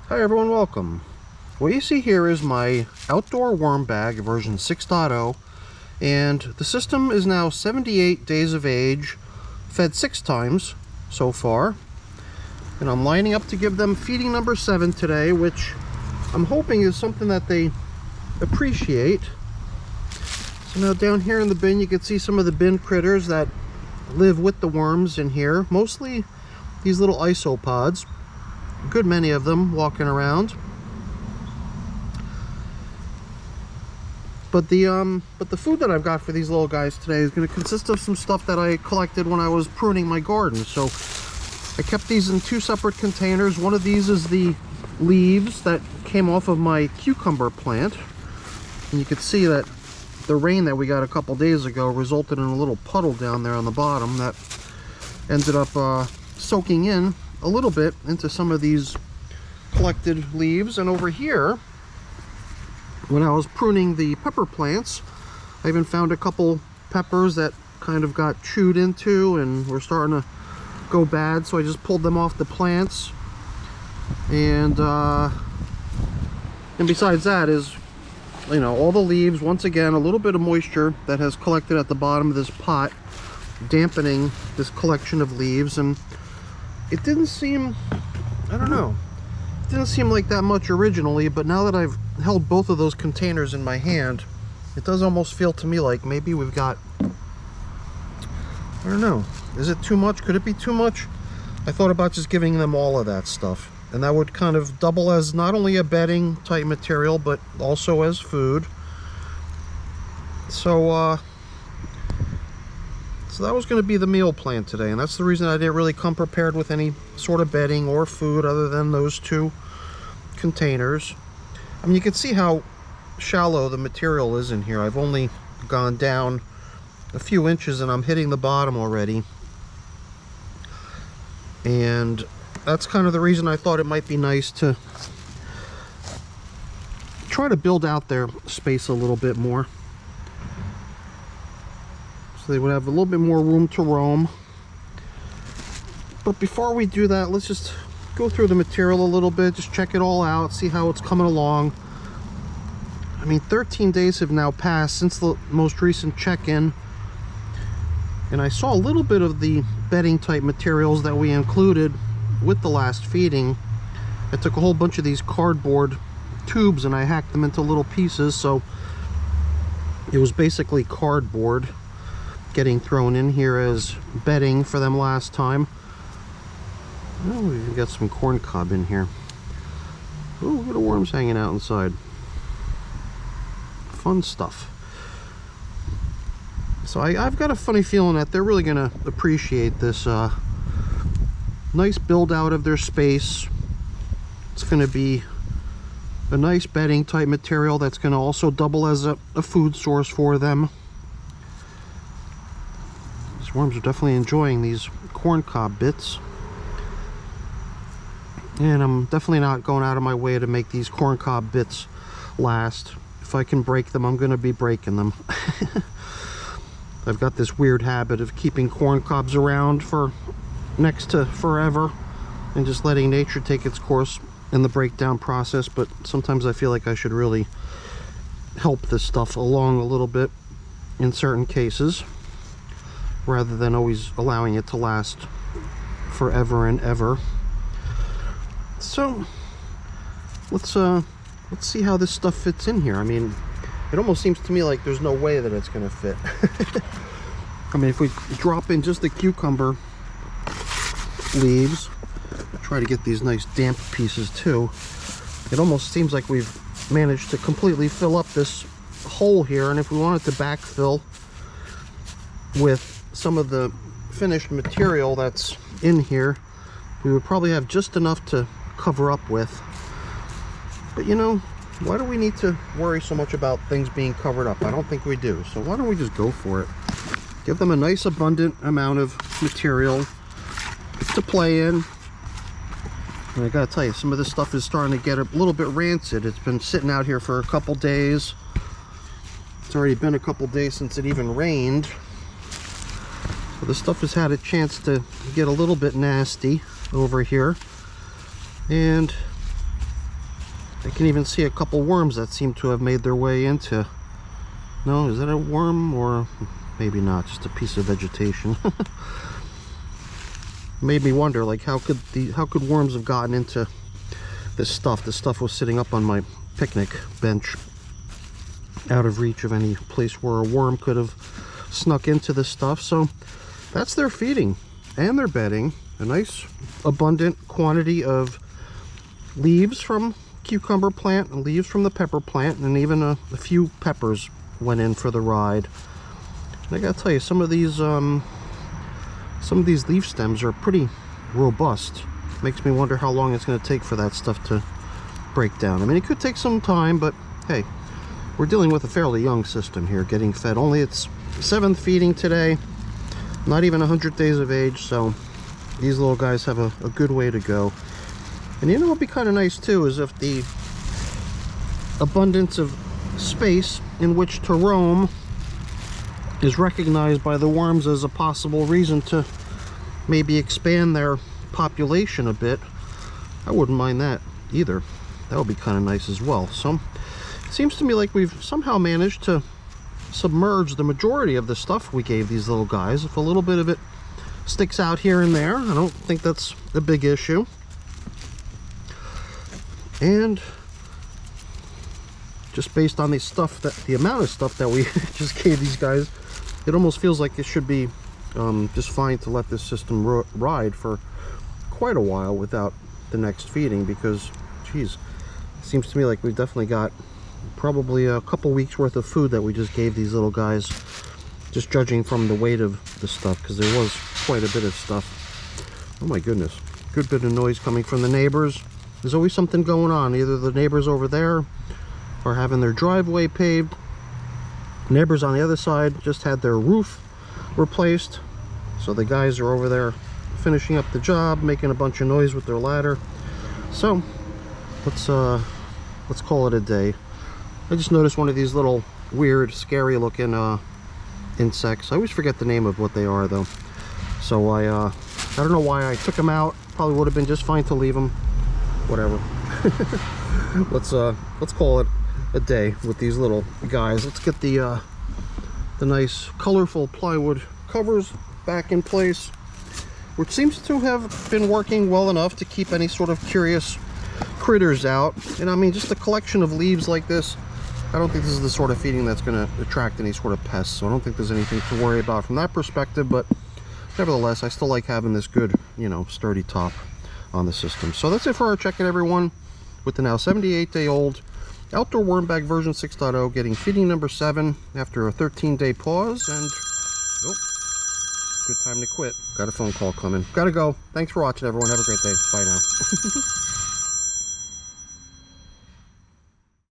Hi everyone, welcome. What you see here is my outdoor worm bag version 6.0, and the system is now 78 days of age, fed 6 times so far, and I'm lining up to give them feeding number 7 today, which I'm hoping is something that they appreciate. So now down here in the bin you can see some of the bin critters that live with the worms in here, mostly these little isopods. Good many of them walking around, but the food that I've got for these little guys today is going to consist of some stuff that I collected when I was pruning my garden. So I kept these in 2 separate containers. One of these is the leaves that came off of my cucumber plant, and you can see that the rain that we got a couple days ago resulted in a little puddle down there on the bottom that ended up soaking in a little bit into some of these collected leaves. And over here, when I was pruning the pepper plants, I even found a couple peppers that kind of got chewed into and were starting to go bad, so I just pulled them off the plants. And besides that is, you know, all the leaves, once again a little bit of moisture that has collected at the bottom of this pot, dampening this collection of leaves. And it didn't seem, I don't know, it didn't seem like that much originally, but now that I've held both of those containers in my hand, it does almost feel to me like maybe we've got, I don't know, is it too much? Could it be too much? I thought about just giving them all of that stuff, and that would kind of double as not only a bedding type material, but also as food. So that was going to be the meal plan today, and that's the reason I didn't really come prepared with any sort of bedding or food other than those 2 containers. I mean, you can see how shallow the material is in here. I've only gone down a few inches and I'm hitting the bottom already. And that's kind of the reason I thought it might be nice to try to build out their space a little bit more, so they would have a little bit more room to roam. But before we do that, let's just go through the material a little bit, just check it all out, see how it's coming along. I mean, 13 days have now passed since the most recent check-in, and I saw a little bit of the bedding type materials that we included with the last feeding. I took a whole bunch of these cardboard tubes and I hacked them into little pieces, so it was basically cardboard getting thrown in here as bedding for them last time. Oh, we've got some corn cob in here. Oh, look at the worms hanging out inside. Fun stuff. So I've got a funny feeling that they're really going to appreciate this nice build out of their space. It's going to be a nice bedding type material that's going to also double as a food source for them. These worms are definitely enjoying these corn cob bits. And I'm definitely not going out of my way to make these corn cob bits last. If I can break them, I'm going to be breaking them. I've got this weird habit of keeping corn cobs around for next to forever and just letting nature take its course in the breakdown process, but sometimes I feel like I should really help this stuff along a little bit in certain cases, rather than always allowing it to last forever and ever. So let's see how this stuff fits in here. I mean, it almost seems to me like there's no way that it's going to fit. I mean, if we drop in just the cucumber leaves, try to get these nice damp pieces too, it almost seems like we've managed to completely fill up this hole here. And if we wanted to backfill with some of the finished material that's in here, we would probably have just enough to cover up with. But you know, why do we need to worry so much about things being covered up? I don't think we do. So why don't we just go for it? Give them a nice abundant amount of material to play in. And I gotta tell you, some of this stuff is starting to get a little bit rancid. It's been sitting out here for a couple days. It's already been a couple days since it even rained. So the stuff has had a chance to get a little bit nasty over here. And I can even see a couple worms that seem to have made their way into. No, is that a worm or maybe not? Just a piece of vegetation. Made me wonder, like, how could worms have gotten into this stuff? This stuff was sitting up on my picnic bench, out of reach of any place where a worm could have snuck into this stuff. So that's their feeding and their bedding. A nice abundant quantity of leaves from cucumber plant and leaves from the pepper plant, and even a few peppers went in for the ride. And I gotta tell you, some of these leaf stems are pretty robust. Makes me wonder how long it's going to take for that stuff to break down. I mean, it could take some time, but hey, we're dealing with a fairly young system here, getting fed. Only its 7th feeding today, not even 100 days of age, so these little guys have a good way to go. And you know what would be kind of nice too is if the abundance of space in which to roam is recognized by the worms as a possible reason to maybe expand their population a bit. I wouldn't mind that either. That would be kind of nice as well. So it seems to me like we've somehow managed to submerge the majority of the stuff we gave these little guys. If a little bit of it sticks out here and there, I don't think that's a big issue. And just based on the amount of stuff that we just gave these guys, it almost feels like it should be just fine to let this system ride for quite a while without the next feeding, because geez, it seems to me like we've definitely got probably a couple weeks worth of food that we just gave these little guys, just judging from the weight of the stuff, because there was quite a bit of stuff. Oh my goodness, good bit of noise coming from the neighbors. There's always something going on. Either the neighbors over there are having their driveway paved, neighbors on the other side just had their roof replaced, so the guys are over there finishing up the job, making a bunch of noise with their ladder. So let's call it a day. I just noticed one of these little weird, scary looking insects. I always forget the name of what they are though. So I don't know why I took them out. Probably would have been just fine to leave them. Whatever. Let's call it a day with these little guys. Let's get the nice colorful plywood covers back in place, which seems to have been working well enough to keep any sort of curious critters out. And I mean, just a collection of leaves like this, I don't think this is the sort of feeding that's going to attract any sort of pests, so I don't think there's anything to worry about from that perspective. But nevertheless, I still like having this good, you know, sturdy top on the system. So that's it for our check-in, everyone, with the now 78-day-old outdoor worm bag version 6.0 getting feeding number 7 after a 13-day pause. And oh, good time to quit. Got a phone call coming. Gotta go. Thanks for watching, everyone. Have a great day. Bye now.